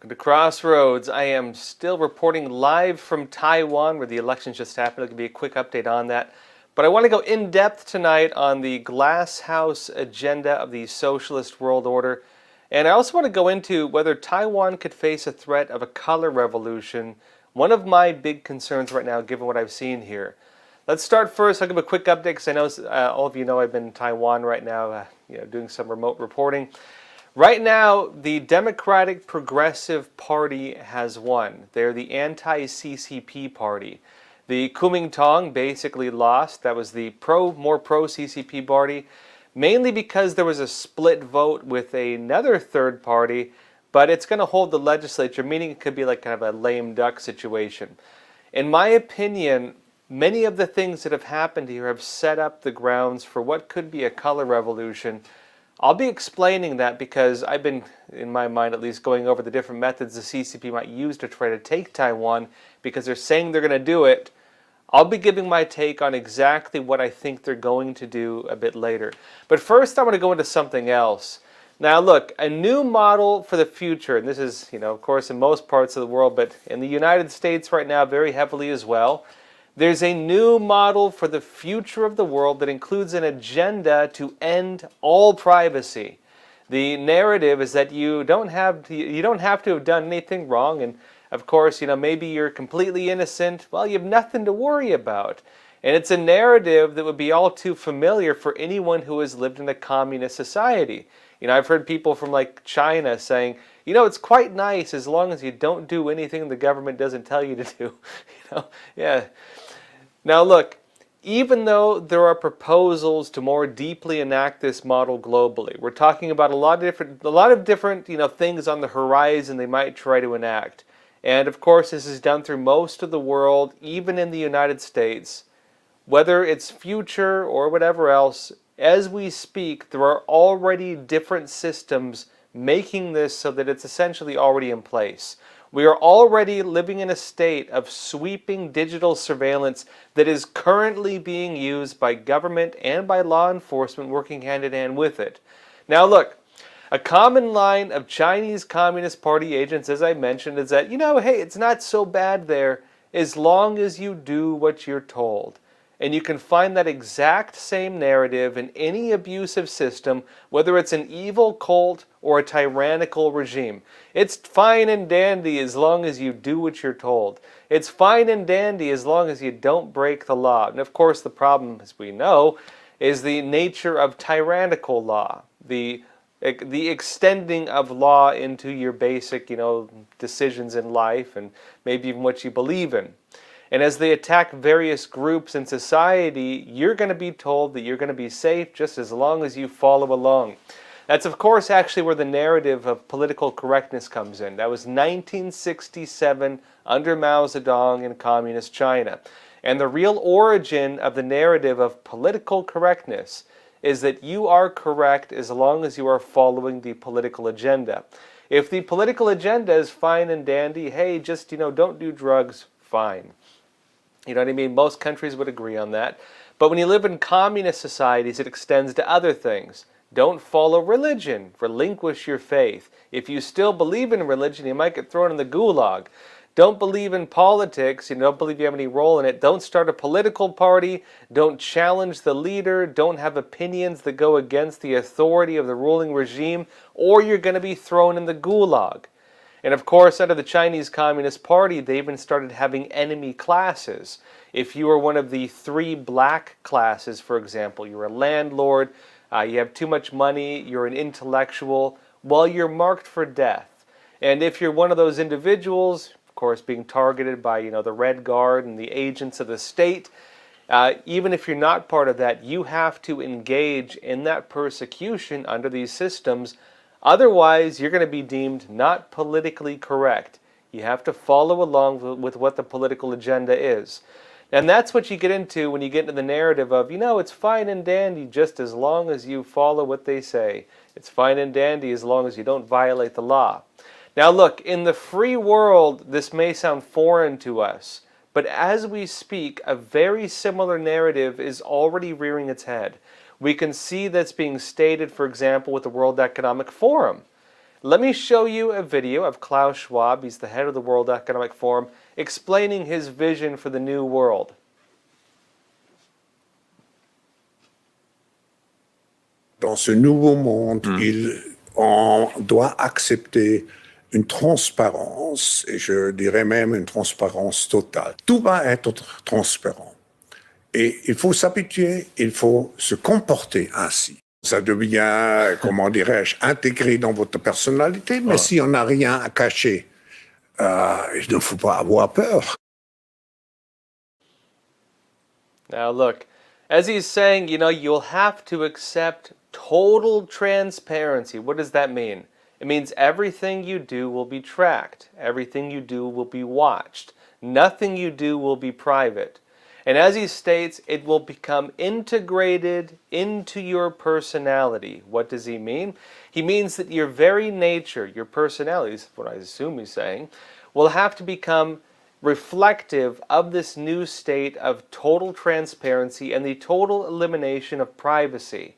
Welcome to Crossroads. I am still reporting live from Taiwan where the elections just happened. I'll give you a quick update on that. But I want to go in depth tonight on the glass house agenda of the socialist world order. And I also want to go into whether Taiwan could face a threat of a color revolution. One of my big concerns right now, given what I've seen here. Let's start first. I'll give a quick update because I know all of you know I've been in Taiwan right now, doing some remote reporting. Right now, the Democratic Progressive Party has won. They're the anti-CCP party. The Kuomintang basically lost. That was the more pro-CCP party, mainly because there was a split vote with another third party, but it's going to hold the legislature, meaning it could be like kind of a lame duck situation. In my opinion, many of the things that have happened here have set up the grounds for what could be a color revolution. I'll be explaining that because I've been, in my mind at least, going over the different methods the CCP might use to try to take Taiwan because they're saying they're going to do it. I'll be giving my take on exactly what I think they're going to do a bit later. But first I want to go into something else. Now look, a new model for the future, and this is, of course in most parts of the world, but in the United States right now very heavily as well. There's a new model for the future of the world that includes an agenda to end all privacy. The narrative is that you don't have to have done anything wrong, and of course, maybe you're completely innocent. Well, you have nothing to worry about. And it's a narrative that would be all too familiar for anyone who has lived in a communist society. I've heard people from like China saying, it's quite nice as long as you don't do anything the government doesn't tell you to do. Yeah. Now look, even though there are proposals to more deeply enact this model globally, we're talking about a lot of different things on the horizon they might try to enact. And of course this is done through most of the world, even in the United States. Whether it's future or whatever else, as we speak, there are already different systems making this so that it's essentially already in place. We are already living in a state of sweeping digital surveillance that is currently being used by government and by law enforcement working hand in hand with it. Now look, a common line of Chinese Communist Party agents, as I mentioned, is that, hey, it's not so bad there as long as you do what you're told. And you can find that exact same narrative in any abusive system, whether it's an evil cult or a tyrannical regime. It's fine and dandy as long as you do what you're told. It's fine and dandy as long as you don't break the law. And of course the problem, as we know, is the nature of tyrannical law. The extending of law into your basic, decisions in life and maybe even what you believe in. And as they attack various groups in society, you're going to be told that you're going to be safe just as long as you follow along. That's of course actually where the narrative of political correctness comes in. That was 1967 under Mao Zedong in communist China. And the real origin of the narrative of political correctness is that you are correct as long as you are following the political agenda. If the political agenda is fine and dandy, hey, just, don't do drugs, fine. You know what I mean? Most countries would agree on that. But when you live in communist societies, it extends to other things. Don't follow religion. Relinquish your faith. If you still believe in religion, you might get thrown in the gulag. Don't believe in politics. You don't believe you have any role in it. Don't start a political party. Don't challenge the leader. Don't have opinions that go against the authority of the ruling regime, or you're going to be thrown in the gulag. And of course, under the Chinese Communist Party, they even started having enemy classes. If you were one of the 3 black classes, for example, you're a landlord, you have too much money, you're an intellectual, well, you're marked for death. And if you're one of those individuals, of course, being targeted by, the Red Guard and the agents of the state, even if you're not part of that, you have to engage in that persecution under these systems. Otherwise, you're going to be deemed not politically correct. You have to follow along with what the political agenda is. And that's what you get into when you get into the narrative of, it's fine and dandy just as long as you follow what they say. It's fine and dandy as long as you don't violate the law. Now look, in the free world, this may sound foreign to us, but as we speak, a very similar narrative is already rearing its head. We can see that's being stated, for example, with the World Economic Forum. Let me show you a video of Klaus Schwab, he's the head of the World Economic Forum, explaining his vision for the new world. Dans ce nouveau monde, on doit accepter une transparence, et je dirais même une transparence totale. Tout va être transparent. Et il faut s'habituer, il faut se comporter ainsi. Ça devient, comment dirais-je, intégré dans votre personnalité, mais si on n'a rien à cacher, il ne faut pas avoir peur. Now look, as he's saying, you'll have to accept total transparency. What does that mean? It means everything you do will be tracked. Everything you do will be watched. Nothing you do will be private. And as he states, it will become integrated into your personality. What does he mean? He means that your very nature, your personality, is what I assume he's saying, will have to become reflective of this new state of total transparency and the total elimination of privacy.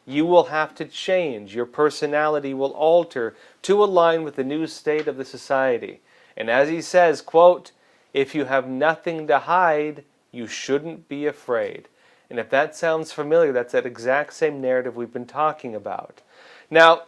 You will have to change. Your personality will alter to align with the new state of the society. And as he says, quote, if you have nothing to hide, you shouldn't be afraid. And if that sounds familiar, that's that exact same narrative we've been talking about. Now,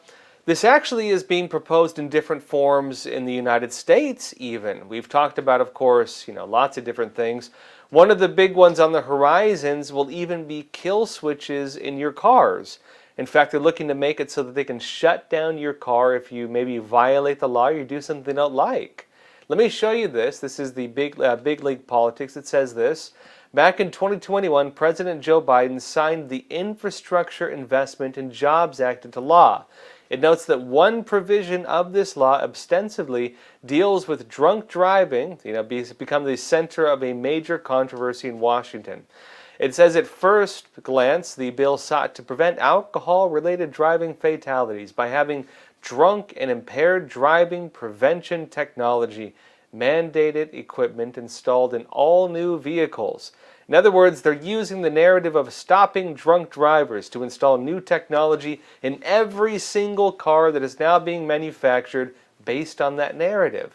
this actually is being proposed in different forms in the United States even. We've talked about, of course, lots of different things. One of the big ones on the horizons will even be kill switches in your cars. In fact, they're looking to make it so that they can shut down your car if you maybe violate the law or you do something they don't like. Let me show you this. This is the big league politics. It says this. Back in 2021, President Joe Biden signed the Infrastructure Investment and Jobs Act into law. It notes that one provision of this law ostensibly deals with drunk driving, become the center of a major controversy in Washington. It says at first glance, the bill sought to prevent alcohol-related driving fatalities by having drunk and impaired driving prevention technology, mandated equipment installed in all new vehicles. In other words, they're using the narrative of stopping drunk drivers to install new technology in every single car that is now being manufactured based on that narrative.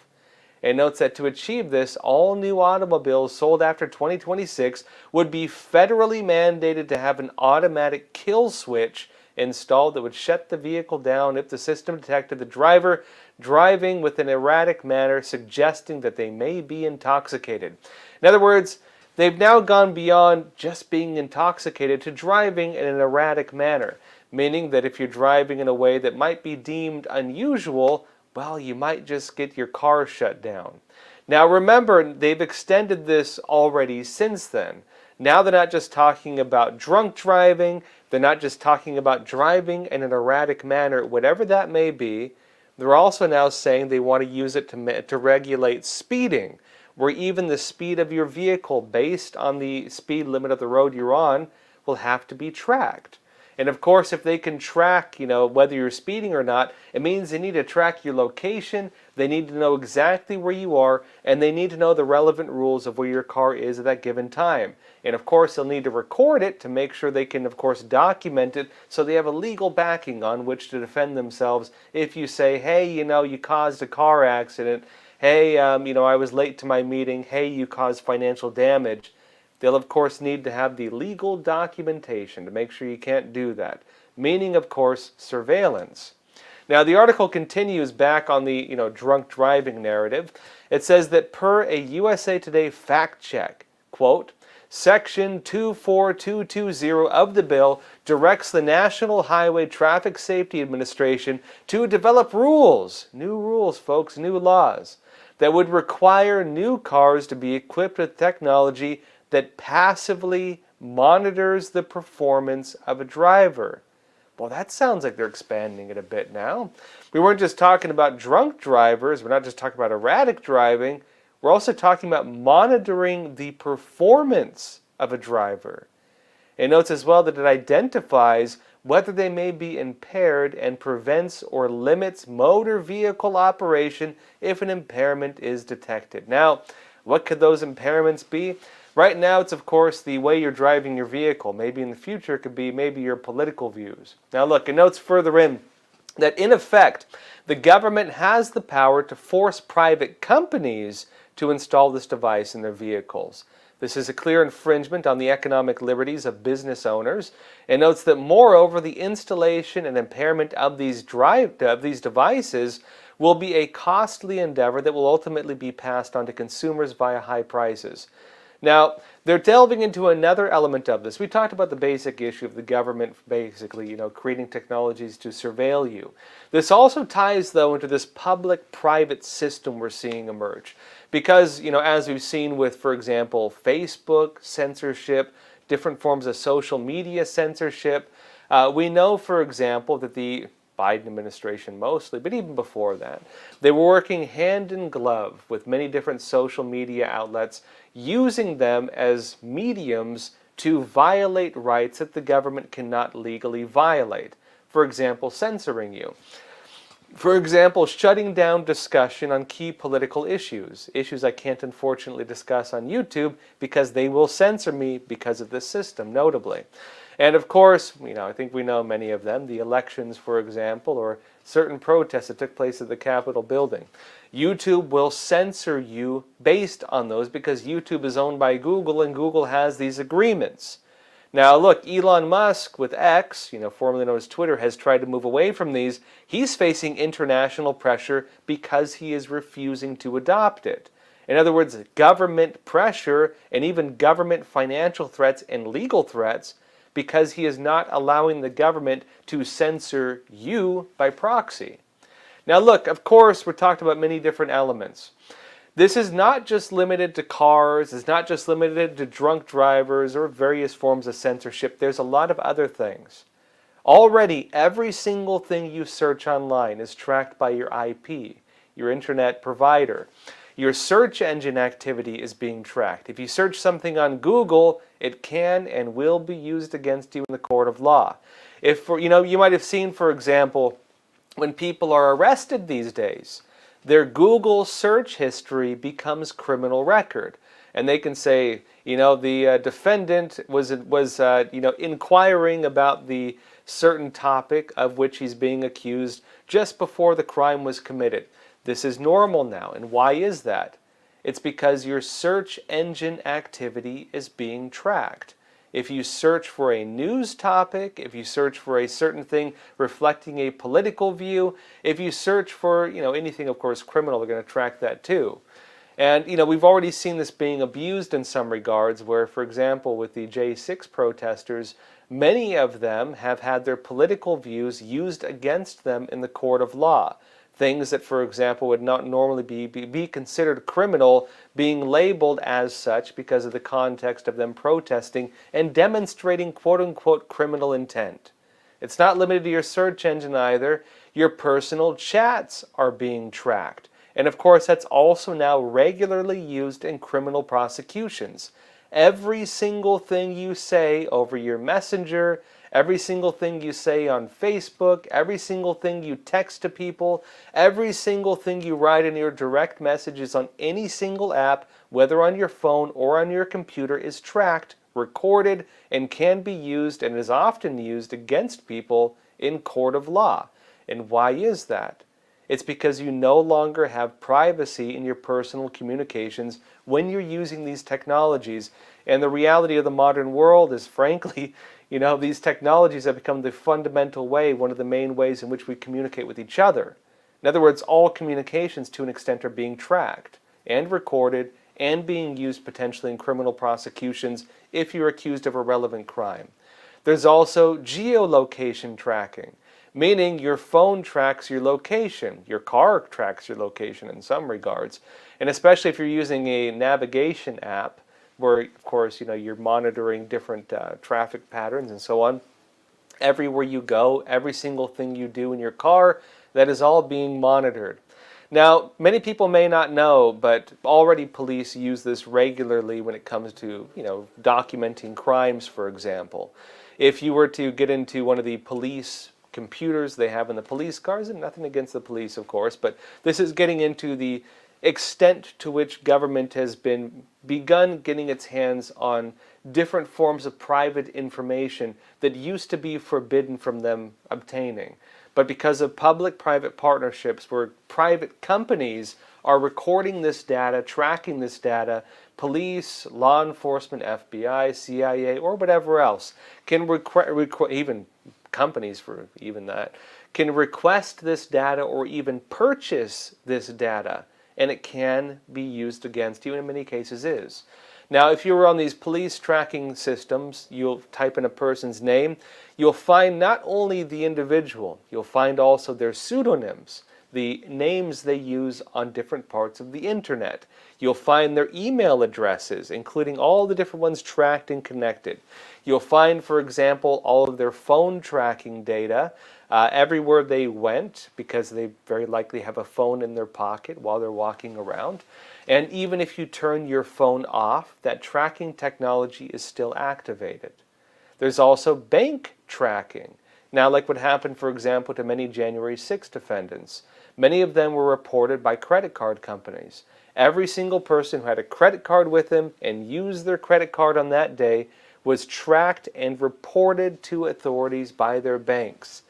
It notes that to achieve this, all new automobiles sold after 2026 would be federally mandated to have an automatic kill switch installed that would shut the vehicle down if the system detected the driver driving with an erratic manner, suggesting that they may be intoxicated. In other words, they've now gone beyond just being intoxicated to driving in an erratic manner, meaning that if you're driving in a way that might be deemed unusual, well, you might just get your car shut down. Now remember, they've extended this already since then. Now they're not just talking about drunk driving, they're not just talking about driving in an erratic manner, whatever that may be. They're also now saying they want to use it to regulate speeding, where even the speed of your vehicle based on the speed limit of the road you're on will have to be tracked. And of course, if they can track, whether you're speeding or not, it means they need to track your location, they need to know exactly where you are, and they need to know the relevant rules of where your car is at that given time. And of course, they'll need to record it to make sure they can, of course, document it so they have a legal backing on which to defend themselves if you say, hey, you caused a car accident, hey, I was late to my meeting, hey, you caused financial damage. They'll, of course, need to have the legal documentation to make sure you can't do that, meaning, of course, surveillance. Now, the article continues back on the, drunk driving narrative. It says that per a USA Today fact check, quote, Section 24220 of the bill directs the National Highway Traffic Safety Administration to develop rules, new rules, folks, new laws, that would require new cars to be equipped with technology that passively monitors the performance of a driver. Well, that sounds like they're expanding it a bit now. We weren't just talking about drunk drivers, we're not just talking about erratic driving, we're also talking about monitoring the performance of a driver. It notes as well that it identifies whether they may be impaired and prevents or limits motor vehicle operation if an impairment is detected. Now, what could those impairments be? Right now, it's, of course, the way you're driving your vehicle. Maybe in the future, it could be maybe your political views. Now, look, it notes further in that in effect, the government has the power to force private companies to install this device in their vehicles. This is a clear infringement on the economic liberties of business owners, and notes that moreover, the installation and impairment of these devices will be a costly endeavor that will ultimately be passed on to consumers via high prices. Now, they're delving into another element of this. We talked about the basic issue of the government basically, creating technologies to surveil you. This also ties, though, into this public-private system we're seeing emerge. Because, as we've seen with, for example, Facebook censorship, different forms of social media censorship, we know, for example, that the Biden administration mostly, but even before that, they were working hand in glove with many different social media outlets, using them as mediums to violate rights that the government cannot legally violate. For example, censoring you. For example, shutting down discussion on key political issues. Issues I can't unfortunately discuss on YouTube because they will censor me because of this system, notably. And of course, I think we know many of them, the elections, for example, or certain protests that took place at the Capitol building. YouTube will censor you based on those because YouTube is owned by Google and Google has these agreements. Now look, Elon Musk with X, formerly known as Twitter, has tried to move away from these. He's facing international pressure because he is refusing to adopt it. In other words, government pressure and even government financial threats and legal threats because he is not allowing the government to censor you by proxy. Now look, of course, we're talking about many different elements. This is not just limited to cars, it's not just limited to drunk drivers or various forms of censorship. There's a lot of other things. Already, every single thing you search online is tracked by your IP, your internet provider. Your search engine activity is being tracked. If you search something on Google, it can and will be used against you in the court of law. If you might have seen, for example, when people are arrested these days, their Google search history becomes criminal record, and they can say, the defendant was inquiring about the certain topic of which he's being accused just before the crime was committed. This is normal now, and why is that? It's because your search engine activity is being tracked. If you search for a news topic, if you search for a certain thing reflecting a political view, if you search for, anything, of course, criminal, they're going to track that too. And, we've already seen this being abused in some regards where, for example, with the J6 protesters, many of them have had their political views used against them in the court of law. Things that, for example, would not normally be considered criminal being labeled as such because of the context of them protesting and demonstrating quote-unquote criminal intent. It's not limited to your search engine either. Your personal chats are being tracked. And of course, that's also now regularly used in criminal prosecutions. Every single thing you say over your messenger, every single thing you say on Facebook, every single thing you text to people, every single thing you write in your direct messages on any single app, whether on your phone or on your computer, is tracked, recorded, and can be used and is often used against people in court of law. And why is that? It's because you no longer have privacy in your personal communications when you're using these technologies. And the reality of the modern world is, frankly, these technologies have become the fundamental way, one of the main ways in which we communicate with each other. In other words, all communications to an extent are being tracked and recorded and being used potentially in criminal prosecutions if you're accused of a relevant crime. There's also geolocation tracking, meaning your phone tracks your location, your car tracks your location in some regards, and especially if you're using a navigation app, where, of course, you're monitoring different traffic patterns and so on. Everywhere you go, every single thing you do in your car, that is all being monitored. Now, many people may not know, but already police use this regularly when it comes to, documenting crimes, for example. If you were to get into one of the police computers they have in the police cars, and nothing against the police, of course, but this is getting into the extent to which government has begun getting its hands on different forms of private information that used to be forbidden from them obtaining. but because of public-private partnerships where private companies are recording this data, tracking this data, police, law enforcement, FBI, CIA, or whatever else can even companies for even that, can request this data or even purchase this data, and it can be used against you, and in many cases is. Now, if you were on these police tracking systems, you'll type in a person's name, you'll find not only the individual, you'll find also their pseudonyms, the names they use on different parts of the internet. You'll find their email addresses, including all the different ones tracked and connected. You'll find, for example, all of their phone tracking data everywhere they went, because they very likely have a phone in their pocket while they're walking around. And even if you turn your phone off, that tracking technology is still activated. There's also bank tracking. Now, like what happened, for example, to many January 6 defendants, many of them were reported by credit card companies. Every single person who had a credit card with them and used their credit card on that day was tracked and reported to authorities by their banks.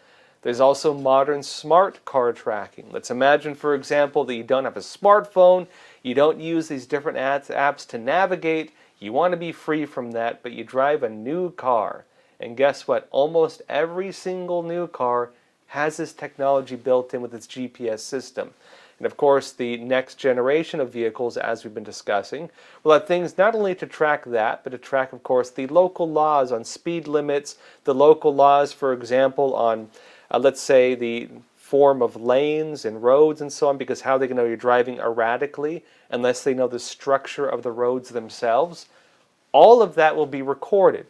There's also modern smart card tracking. Let's imagine, for example, that you don't have a smartphone, you don't use these different apps to navigate, you want to be free from that, but you drive a new car. And guess what? Almost every single new car has this technology built in with its GPS system. And of course, the next generation of vehicles, as we've been discussing, will have things not only to track that, but to track, of course, the local laws on speed limits, the local laws, for example, on, let's say, the form of lanes and roads and so on, because how are they going to know you're driving erratically unless they know the structure of the roads themselves? All of that will be recorded.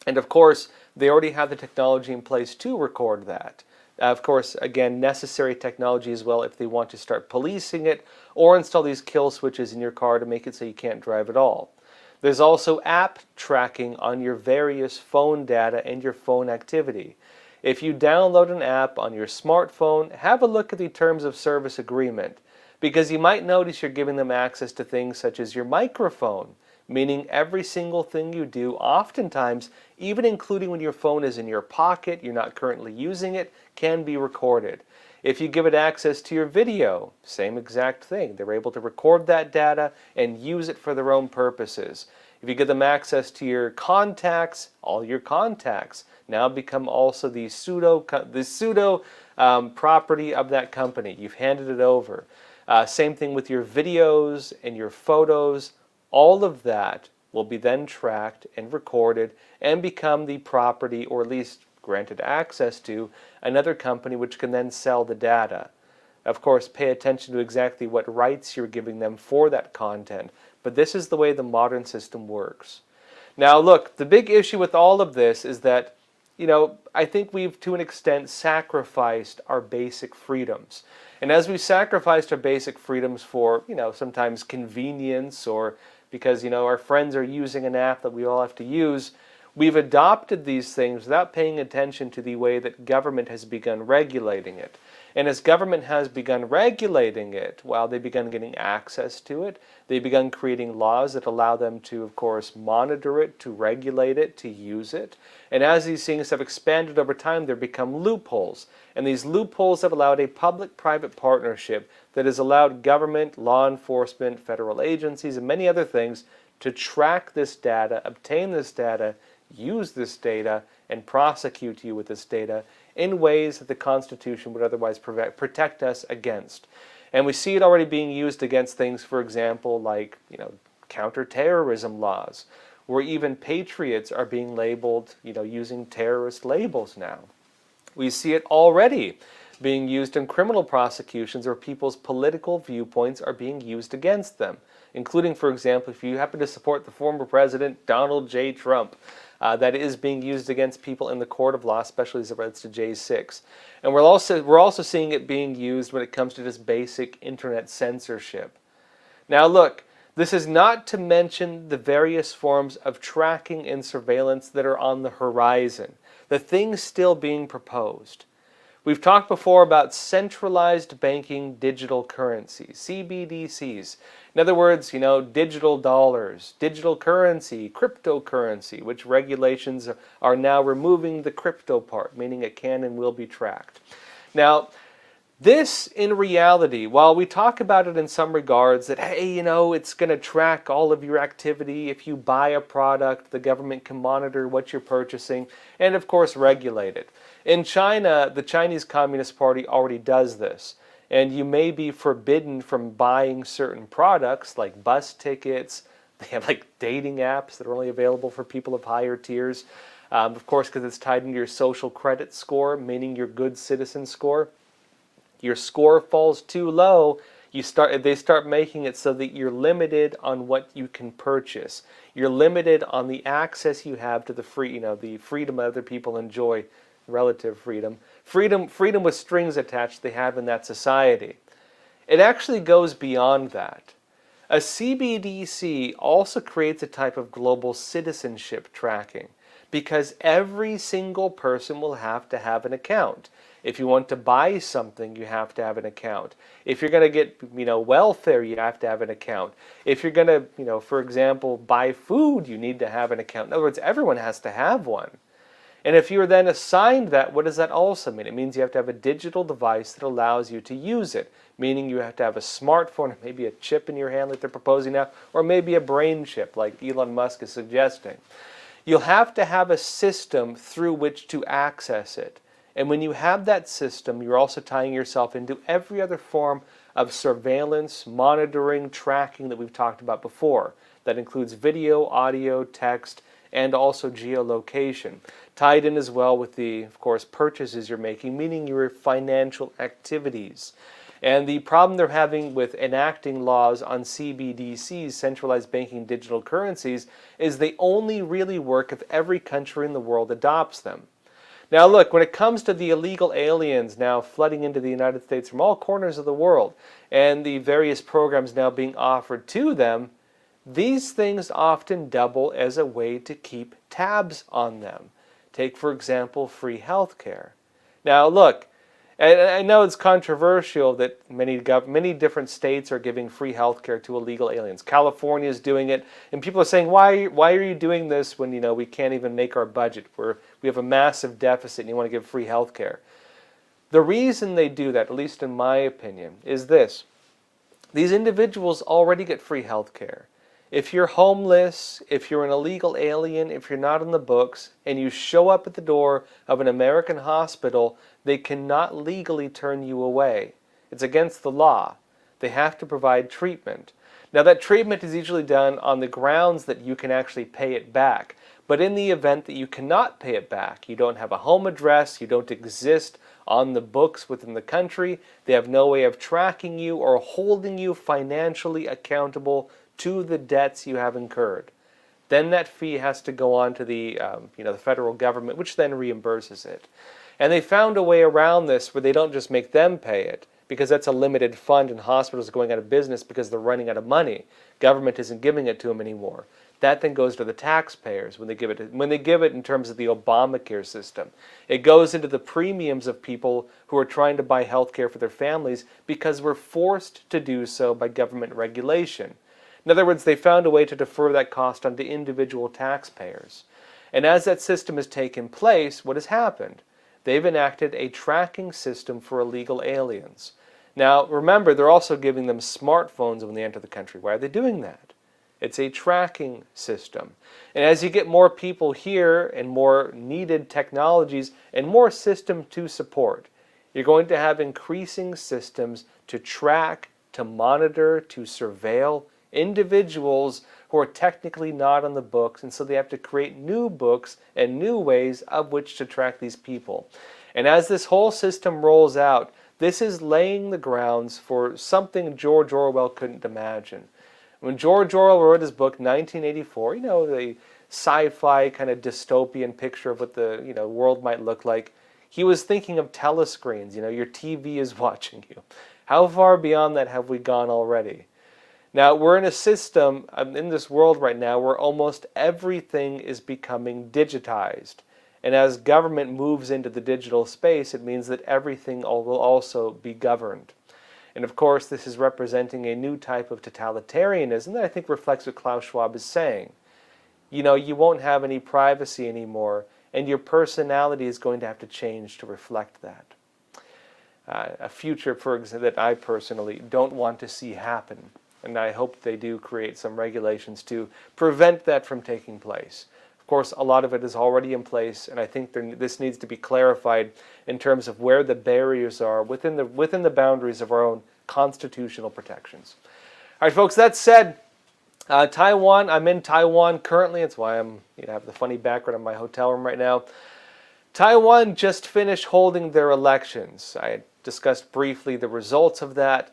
And of course, they already have the technology in place to record that. Of course, again, necessary technology as well if they want to start policing it or install these kill switches in your car to make it so you can't drive at all. There's also app tracking on your various phone data and your phone activity. If you download an app on your smartphone, have a look at the terms of service agreement, because you might notice you're giving them access to things such as your microphone, meaning every single thing you do, oftentimes, even including when your phone is in your pocket, you're not currently using it, can be recorded. If you give it access to your video, same exact thing. They're able to record that data and use it for their own purposes. If you give them access to your contacts, all your contacts now become also the pseudo property of that company. You've handed it over. Same thing with your videos and your photos. All of that will be then tracked and recorded and become the property, or at least granted access to, another company which can then sell the data. Of course, pay attention to exactly what rights you're giving them for that content. But this is the way the modern system works. Now look, the big issue with all of this is that, I think we've to an extent sacrificed our basic freedoms. And as we sacrificed our basic freedoms for, sometimes convenience, or because, our friends are using an app that we all have to use, we've adopted these things without paying attention to the way that government has begun regulating it. And as government has begun regulating it, while they begun getting access to it, they begun creating laws that allow them to, of course, monitor it, to regulate it, to use it. And as these things have expanded over time, there become loopholes. And these loopholes have allowed a public-private partnership that has allowed government, law enforcement, federal agencies, and many other things to track this data, obtain this data, use this data, and prosecute you with this data in ways that the Constitution would otherwise protect us against. And we see it already being used against things, for example, like, counterterrorism laws, where even patriots are being labeled, using terrorist labels now. We see it already being used in criminal prosecutions where people's political viewpoints are being used against them, including, for example, if you happen to support the former president, Donald J. Trump, that is being used against people in the court of law, especially as it relates to J6. And we're also seeing it being used when it comes to just basic internet censorship. Now look, this is not to mention the various forms of tracking and surveillance that are on the horizon, the things still being proposed. We've talked before about centralized banking digital currencies, CBDCs. In other words, digital dollars, digital currency, cryptocurrency, which regulations are now removing the crypto part, meaning it can and will be tracked. Now, this, in reality, while we talk about it in some regards that, hey, it's going to track all of your activity. If you buy a product, the government can monitor what you're purchasing and, of course, regulate it. In China, the Chinese Communist Party already does this. And you may be forbidden from buying certain products like bus tickets. They have like dating apps that are only available for people of higher tiers. Of course, because it's tied into your social credit score, meaning your good citizen score. Your score falls too low, they start making it so that you're limited on what you can purchase. You're limited on the access you have to the the freedom other people enjoy, relative freedom. Freedom with strings attached they have in that society. It actually goes beyond that. A CBDC also creates a type of global citizenship tracking because every single person will have to have an account. If you want to buy something, you have to have an account. If you're going to get, welfare, you have to have an account. If you're going to, for example, buy food, you need to have an account. In other words, everyone has to have one. And if you are then assigned that, what does that also mean? It means you have to have a digital device that allows you to use it, meaning you have to have a smartphone, or maybe a chip in your hand like they're proposing now, or maybe a brain chip like Elon Musk is suggesting. You'll have to have a system through which to access it. And when you have that system, you're also tying yourself into every other form of surveillance, monitoring, tracking that we've talked about before. That includes video, audio, text, and also geolocation. Tied in as well with the, of course, purchases you're making, meaning your financial activities. And the problem they're having with enacting laws on CBDCs, centralized banking digital currencies, is they only really work if every country in the world adopts them. Now look, when it comes to the illegal aliens now flooding into the United States from all corners of the world, and the various programs now being offered to them, these things often double as a way to keep tabs on them. Take, for example, free health care. Now look, I know it's controversial that many different states are giving free health care to illegal aliens. California is doing it, and people are saying, why are you doing this when we can't even make our budget? We have a massive deficit and you want to give free health care. The reason they do that, at least in my opinion, is this. These individuals already get free health care. If you're homeless, if you're an illegal alien, if you're not on the books, and you show up at the door of an American hospital, they cannot legally turn you away. It's against the law. They have to provide treatment. Now that treatment is usually done on the grounds that you can actually pay it back. But in the event that you cannot pay it back, you don't have a home address, you don't exist on the books within the country, they have no way of tracking you or holding you financially accountable to the debts you have incurred. Then that fee has to go on to the federal government, which then reimburses it. And they found a way around this where they don't just make them pay it, because that's a limited fund and hospitals are going out of business because they're running out of money. Government isn't giving it to them anymore. That then goes to the taxpayers when they give it in terms of the Obamacare system. It goes into the premiums of people who are trying to buy health care for their families because we're forced to do so by government regulation. In other words, they found a way to defer that cost onto individual taxpayers. And as that system has taken place, what has happened? They've enacted a tracking system for illegal aliens. Now, remember, they're also giving them smartphones when they enter the country. Why are they doing that? It's a tracking system. And as you get more people here and more needed technologies and more systems to support, you're going to have increasing systems to track, to monitor, to surveil individuals who are technically not on the books, and so they have to create new books and new ways of which to track these people. And as this whole system rolls out, this is laying the grounds for something George Orwell couldn't imagine. When George Orwell wrote his book 1984, the sci-fi kind of dystopian picture of what the world might look like, he was thinking of telescreens. Your TV is watching you. How far beyond that have we gone already? Now, we're in a system in this world right now where almost everything is becoming digitized. And as government moves into the digital space, it means that everything will also be governed. And of course, this is representing a new type of totalitarianism that I think reflects what Klaus Schwab is saying. You won't have any privacy anymore, and your personality is going to have to change to reflect that. a future, for example, that I personally don't want to see happen. And I hope they do create some regulations to prevent that from taking place. Of course, a lot of it is already in place, and I think this needs to be clarified in terms of where the barriers are within the boundaries of our own constitutional protections. All right, folks, that said, Taiwan, I'm in Taiwan currently. That's why I have the funny background of my hotel room right now. Taiwan just finished holding their elections. I discussed briefly the results of that.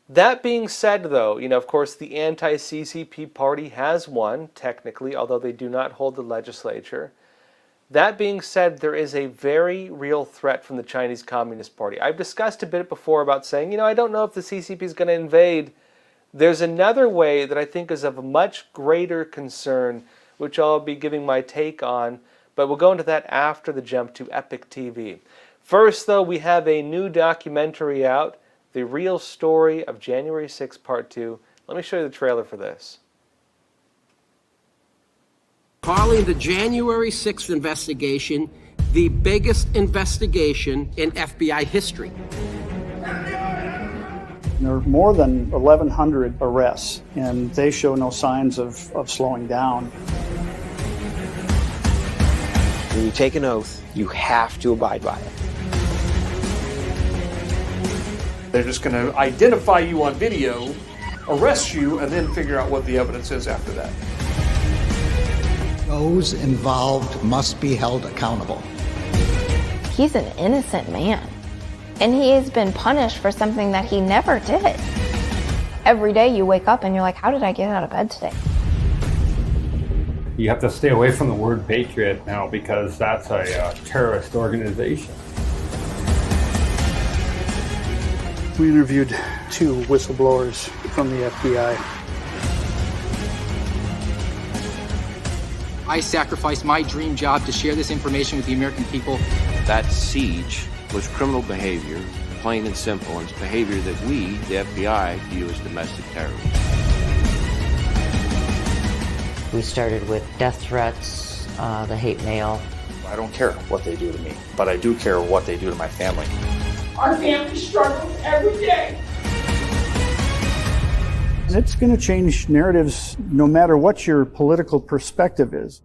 That being said, though, of course, the anti-CCP party has won, technically, although they do not hold the legislature. That being said, there is a very real threat from the Chinese Communist Party. I've discussed a bit before about saying, I don't know if the CCP is going to invade. There's another way that I think is of much greater concern, which I'll be giving my take on, but we'll go into that after the jump to Epoch TV. First, though, we have a new documentary out, The Real Story of January 6th, Part 2. Let me show you the trailer for this. Calling the January 6th investigation the biggest investigation in FBI history. There are more than 1,100 arrests, and they show no signs of slowing down. When you take an oath, you have to abide by it. They're just going to identify you on video, arrest you, and then figure out what the evidence is after that. Those involved must be held accountable. He's an innocent man, and he has been punished for something that he never did. Every day you wake up and you're like, how did I get out of bed today? You have to stay away from the word patriot now because that's a terrorist organization. We interviewed 2 whistleblowers from the FBI. I sacrificed my dream job to share this information with the American people. That siege was criminal behavior, plain and simple, and it's behavior that we, the FBI, view as domestic terrorism. We started with death threats, the hate mail. I don't care what they do to me, but I do care what they do to my family. Our family struggles every day. It's going to change narratives no matter what your political perspective is.